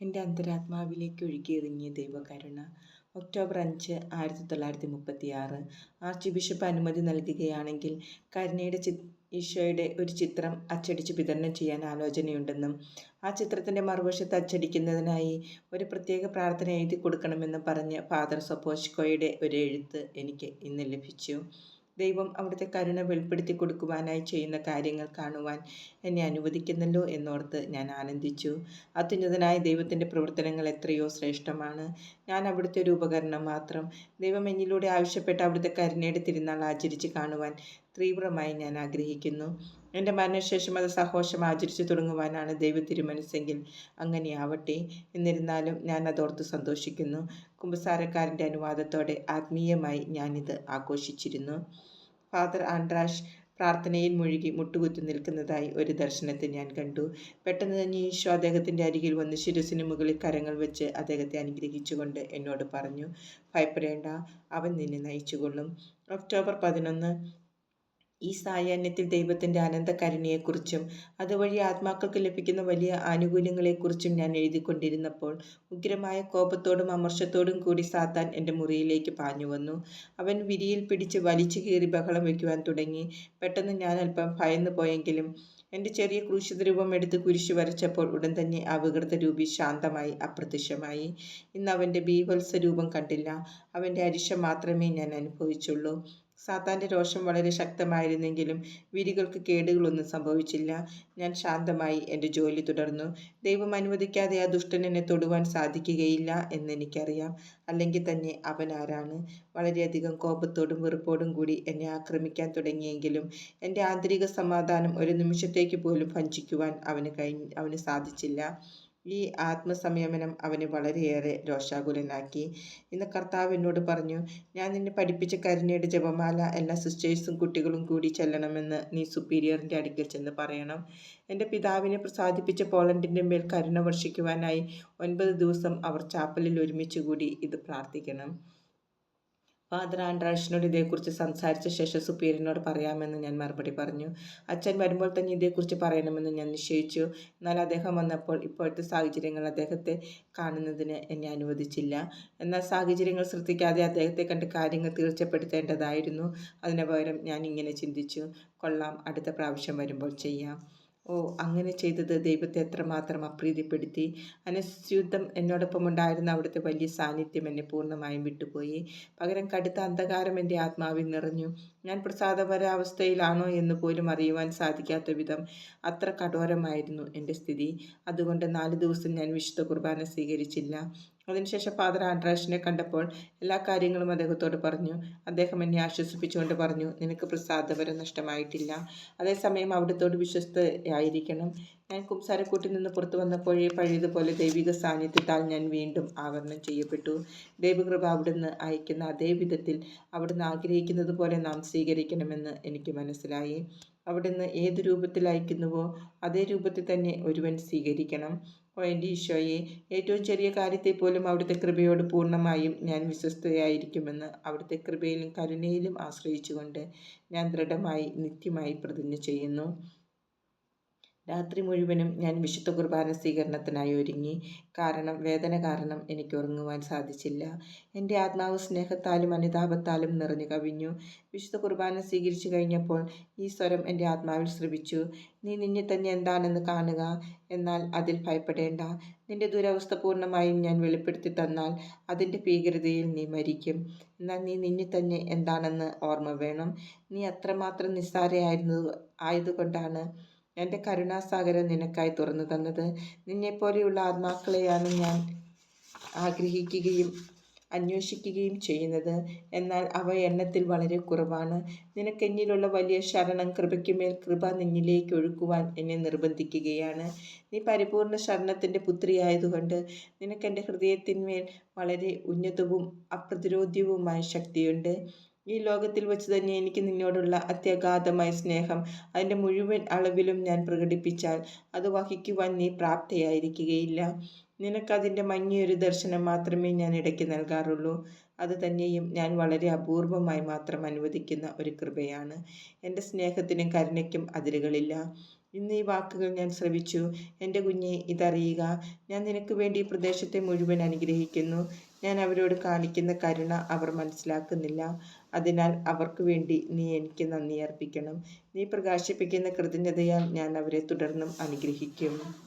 എൻ്റെ അന്തരാത്മാവിലേക്ക് ഒഴുകിയിറങ്ങിയ ദൈവകരുണ. October 5, 1936. Arch bishop അനുമതി നൽകുകയാണെങ്കിൽ കരുണയുടെ ഈശോയുടെ ഒരു ചിത്രം അച്ചടിച്ച് വിതരണം ചെയ്യാൻ ആലോചനയുണ്ടെന്നും ആ ചിത്രത്തിൻ്റെ മറുവശത്ത് അച്ചടിക്കുന്നതിനായി ഒരു പ്രത്യേക പ്രാർത്ഥന എഴുതി കൊടുക്കണമെന്നും പറഞ്ഞ് ഫാദർ സൊപ്പോഷ്കോയുടെ ഒരു എഴുത്ത് എനിക്ക് ഇന്ന് ലഭിച്ചു. ദൈവം അവിടുത്തെ കരുണ വെളിപ്പെടുത്തി കൊടുക്കുവാനായി ചെയ്യുന്ന കാര്യങ്ങൾ കാണുവാൻ എന്നെ അനുവദിക്കുന്നല്ലോ എന്നോർത്ത് ഞാൻ ആനന്ദിച്ചു. അത്യുന്നതനായ ദൈവത്തിൻ്റെ പ്രവർത്തനങ്ങൾ എത്രയോ ശ്രേഷ്ഠമാണ്. ഞാൻ അവിടുത്തെ ഒരു ഉപകരണം മാത്രം. ദൈവം എന്നിലൂടെ ആവശ്യപ്പെട്ട അവിടുത്തെ കരുണയുടെ തിരുനാൾ ആചരിച്ച് കാണുവാൻ തീവ്രമായി ഞാൻ ആഗ്രഹിക്കുന്നു. എൻ്റെ മരണശേഷം അത് സഹോഷം ആചരിച്ചു തുടങ്ങുവാനാണ് ദൈവ തിരുമനസ്സെങ്കിൽ അങ്ങനെയാവട്ടെ. എന്നിരുന്നാലും ഞാൻ അതോർത്ത് സന്തോഷിക്കുന്നു. കുമ്പസാരക്കാരൻ്റെ അനുവാദത്തോടെ ആത്മീയമായി ഞാനിത് ആഘോഷിച്ചിരുന്നു. ഫാദർ ആൻഡ്രാഷ് പ്രാർത്ഥനയിൽ മുഴുകി മുട്ടുകുത്തി നിൽക്കുന്നതായി ഒരു ദർശനത്തിൽ ഞാൻ കണ്ടു. പെട്ടെന്ന് തന്നെ ഈശോ അദ്ദേഹത്തിൻ്റെ അരികിൽ വന്ന് ശിരസിന് മുകളിൽ കരങ്ങൾ വെച്ച് അദ്ദേഹത്തെ അനുഗ്രഹിച്ചുകൊണ്ട് എന്നോട് പറഞ്ഞു, ഭയപ്പെടേണ്ട, അവൻ നിന്നെ നയിച്ചുകൊള്ളും. ഒക്ടോബർ 11. ഈ സായാഹ്നത്തിൽ ദൈവത്തിൻ്റെ അനന്ത കരുണയെക്കുറിച്ചും അതുവഴി ആത്മാക്കൾക്ക് ലഭിക്കുന്ന വലിയ ആനുകൂല്യങ്ങളെക്കുറിച്ചും ഞാൻ എഴുതിക്കൊണ്ടിരുന്നപ്പോൾ ഉഗ്രമായ കോപത്തോടും അമർഷത്തോടും കൂടി സാത്താൻ എൻ്റെ മുറിയിലേക്ക് പാഞ്ഞു വന്നു. അവൻ വിരിയിൽ പിടിച്ച് വലിച്ചു കീറി ബഹളം വയ്ക്കുവാൻ തുടങ്ങി. പെട്ടെന്ന് ഞാൻ അല്പം ഭയന്നു പോയെങ്കിലും എൻ്റെ ചെറിയ ക്രൂശിത രൂപം എടുത്ത് കുരിശു വരച്ചപ്പോൾ ഉടൻ തന്നെ ആ വികൃത രൂപി ശാന്തമായി അപ്രത്യക്ഷമായി. ഇന്ന് അവൻ്റെ ബീഭത്സ രൂപം കണ്ടില്ല. അവൻ്റെ അരിശം മാത്രമേ ഞാൻ അനുഭവിച്ചുള്ളൂ. സാത്താൻ്റെ രോഷം വളരെ ശക്തമായിരുന്നെങ്കിലും വിരികൾക്ക് കേടുകളൊന്നും സംഭവിച്ചില്ല. ഞാൻ ശാന്തമായി എൻ്റെ ജോലി തുടർന്നു. ദൈവം അനുവദിക്കാതെ ആ ദുഷ്ടൻ എന്നെ തൊടുവാൻ സാധിക്കുകയില്ല എന്നെനിക്കറിയാം. അല്ലെങ്കിൽ തന്നെ അവൻ ആരാണ്? വളരെയധികം കോപത്തോടും വെറുപ്പോടും കൂടി എന്നെ ആക്രമിക്കാൻ തുടങ്ങിയെങ്കിലും എൻ്റെ ആന്തരിക സമാധാനം ഒരു നിമിഷത്തേക്ക് പോലും ഭഞ്ജിക്കുവാൻ അവന് സാധിച്ചില്ല. ഈ ആത്മസംയമനം അവനെ വളരെയേറെ രോഷാകുലനാക്കി. ഇന്ന് കർത്താവ് എന്നോട് പറഞ്ഞു, ഞാൻ നിന്നെ പഠിപ്പിച്ച കരുണയുടെ ജപമാല എല്ലാ സിസ്റ്റേഴ്സും കുട്ടികളും കൂടി ചെല്ലണമെന്ന് നീ സുപ്പീരിയറിൻ്റെ അടുക്കൽ ചെന്ന് പറയണം. എൻ്റെ പിതാവിനെ പ്രസാദിപ്പിച്ച പോളണ്ടിൻ്റെ മേൽ കരുണ വർഷിക്കുവാനായി 9 ദിവസം അവർ ചാപ്പലിൽ ഒരുമിച്ച് കൂടി ഇത് പ്രാർത്ഥിക്കണം. ഫാദർ ആൻഡ്രാഷിനോട് ഇതേക്കുറിച്ച് സംസാരിച്ച ശേഷം സുപ്പീരിയറിനോട് പറയാമെന്ന് ഞാൻ മറുപടി പറഞ്ഞു. അച്ഛൻ വരുമ്പോൾ തന്നെ ഇതേക്കുറിച്ച് പറയണമെന്ന് ഞാൻ നിശ്ചയിച്ചു. എന്നാൽ അദ്ദേഹം വന്നപ്പോൾ ഇപ്പോഴത്തെ സാഹചര്യങ്ങൾ അദ്ദേഹത്തെ കാണുന്നതിന് എന്നെ അനുവദിച്ചില്ല. എന്നാൽ സാഹചര്യങ്ങൾ ശ്രദ്ധിക്കാതെ അദ്ദേഹത്തെ കണ്ട് കാര്യങ്ങൾ തീർച്ചപ്പെടുത്തേണ്ടതായിരുന്നു. അതിനു പകരം ഞാൻ ഇങ്ങനെ ചിന്തിച്ചു, കൊള്ളാം, അടുത്ത പ്രാവശ്യം വരുമ്പോൾ ചെയ്യാം. ഓ, അങ്ങനെ ചെയ്തത് ദൈവത്തെ എത്രമാത്രം അപ്രീതിപ്പെടുത്തി. അനസ്യൂതം എന്നോടൊപ്പം ഉണ്ടായിരുന്ന അവിടുത്തെ വലിയ സാന്നിധ്യം എന്നെ പൂർണ്ണമായും വിട്ടുപോയി. പകരം കടുത്ത അന്ധകാരം എൻ്റെ ആത്മാവിൽ നിറഞ്ഞു. ഞാൻ പ്രസാദപരാവസ്ഥയിലാണോ എന്ന് പോലും അറിയുവാൻ സാധിക്കാത്ത വിധം അത്ര കഠോരമായിരുന്നു എൻ്റെ സ്ഥിതി. അതുകൊണ്ട് 4 ദിവസം ഞാൻ വിശുദ്ധ കുർബാന സ്വീകരിച്ചില്ല. അതിനുശേഷം ഫാദർ ആൻഡ്രാഷിനെ കണ്ടപ്പോൾ എല്ലാ കാര്യങ്ങളും അദ്ദേഹത്തോട് പറഞ്ഞു. അദ്ദേഹം എന്നെ ആശ്വസിപ്പിച്ചുകൊണ്ട് പറഞ്ഞു, നിനക്ക് പ്രസാദപരം നഷ്ടമായിട്ടില്ല. അതേസമയം അവിടുത്തോട് വിശ്വസ്തയായിരിക്കണം. ഞാൻ കുംസാരക്കൂട്ടിൽ നിന്ന് പുറത്തു വന്നപ്പോഴേ പഴയതുപോലെ ദൈവിക സാന്നിധ്യത്താൽ ഞാൻ വീണ്ടും ആവരണം ചെയ്യപ്പെട്ടു. ദൈവകൃപ അവിടുന്ന് അയക്കുന്ന അതേ വിധത്തിൽ അവിടുന്ന് ആഗ്രഹിക്കുന്നത് പോലെ നാം സ്വീകരിക്കണമെന്ന് എനിക്ക് മനസ്സിലായി. അവിടുന്ന് ഏത് രൂപത്തിൽ അയക്കുന്നുവോ അതേ രൂപത്തിൽ തന്നെ ഒരുവൻ സ്വീകരിക്കണം. ഓ എൻ്റെ ഈശോയെ, ഏറ്റവും ചെറിയ കാര്യത്തെ പോലും അവിടുത്തെ കൃപയോട് പൂർണ്ണമായും ഞാൻ വിശ്വസ്തയായിരിക്കുമെന്ന് അവിടുത്തെ കൃപയിലും കരുണയിലും ആശ്രയിച്ചുകൊണ്ട് ഞാൻ ദൃഢമായി നിത്യമായി പ്രതിജ്ഞ ചെയ്യുന്നു. രാത്രി മുഴുവനും ഞാൻ വിശുദ്ധ കുർബാന സ്വീകരണത്തിനായി ഒരുങ്ങി. വേദന കാരണം എനിക്ക് ഉറങ്ങുവാൻ സാധിച്ചില്ല. എൻ്റെ ആത്മാവ് സ്നേഹത്താലും അനുതാപത്താലും നിറഞ്ഞു കവിഞ്ഞു. വിശുദ്ധ കുർബാന സ്വീകരിച്ചു കഴിഞ്ഞപ്പോൾ ഈ സ്വരം എൻ്റെ ആത്മാവിൽ ശ്രവിച്ചു. നീ നിന്നെ തന്നെ എന്താണെന്ന് കാണുക, എന്നാൽ അതിൽ ഭയപ്പെടേണ്ട. നിന്റെ ദുരവസ്ഥ പൂർണ്ണമായും ഞാൻ വെളിപ്പെടുത്തി തന്നാൽ അതിൻ്റെ ഭീകരതയിൽ നീ മരിക്കും. എന്നാൽ നീ നിന്നെ തന്നെ എന്താണെന്ന് ഓർമ്മ വേണം. നീ അത്രമാത്രം ആയതുകൊണ്ടാണ് എൻ്റെ കരുണാസാഗരം നിനക്കായി തുറന്നു തന്നത്. നിന്നെപ്പോലെയുള്ള ആത്മാക്കളെയാണ് ഞാൻ ആഗ്രഹിക്കുകയും അന്വേഷിക്കുകയും ചെയ്യുന്നത്. എന്നാൽ അവ എണ്ണത്തിൽ വളരെ കുറവാണ്. നിനക്കെന്നിലുള്ള വലിയ ശരണം കൃപയ്ക്കുമേൽ കൃപ നിന്നിലേക്ക് ഒഴുക്കുവാൻ എന്നെ നിർബന്ധിക്കുകയാണ്. നീ പരിപൂർണ ശരണത്തിൻ്റെ പുത്രിയായതുകൊണ്ട് നിനക്കെൻ്റെ ഹൃദയത്തിന്മേൽ വളരെ ഉന്നതവും അപ്രതിരോധ്യവുമായ ശക്തിയുണ്ട്. ഈ ലോകത്തിൽ വെച്ച് തന്നെ എനിക്ക് നിന്നോടുള്ള അത്യഗാധമായ സ്നേഹം അതിൻ്റെ മുഴുവൻ അളവിലും ഞാൻ പ്രകടിപ്പിച്ചാൽ അത് വഹിക്കുവാൻ നീ പ്രാപ്തയായിരിക്കുകയില്ല. നിനക്കതിൻ്റെ മങ്ങിയൊരു ദർശനം മാത്രമേ ഞാൻ ഇടയ്ക്ക് നൽകാറുള്ളൂ. അത് തന്നെയും ഞാൻ വളരെ അപൂർവമായി മാത്രം അനുവദിക്കുന്ന ഒരു കൃപയാണ്. എൻ്റെ സ്നേഹത്തിനും കരുണയ്ക്കും അതിരുകളില്ല. ഇന്ന് ഈ വാക്കുകൾ ഞാൻ ശ്രവിച്ചു. എൻ്റെ കുഞ്ഞെ, ഇതറിയുക, ഞാൻ നിനക്ക് വേണ്ടി ഈ പ്രദേശത്തെ മുഴുവൻ അനുഗ്രഹിക്കുന്നു. ഞാൻ അവരോട് കാണിക്കുന്ന കരുണ അവർ മനസ്സിലാക്കുന്നില്ല. അതിനാൽ അവർക്ക് വേണ്ടി നീ എനിക്ക് നന്ദി അർപ്പിക്കണം. നീ പ്രകാശിപ്പിക്കുന്ന കൃതജ്ഞതയാൽ ഞാൻ അവരെ തുടർന്നും അനുഗ്രഹിക്കും.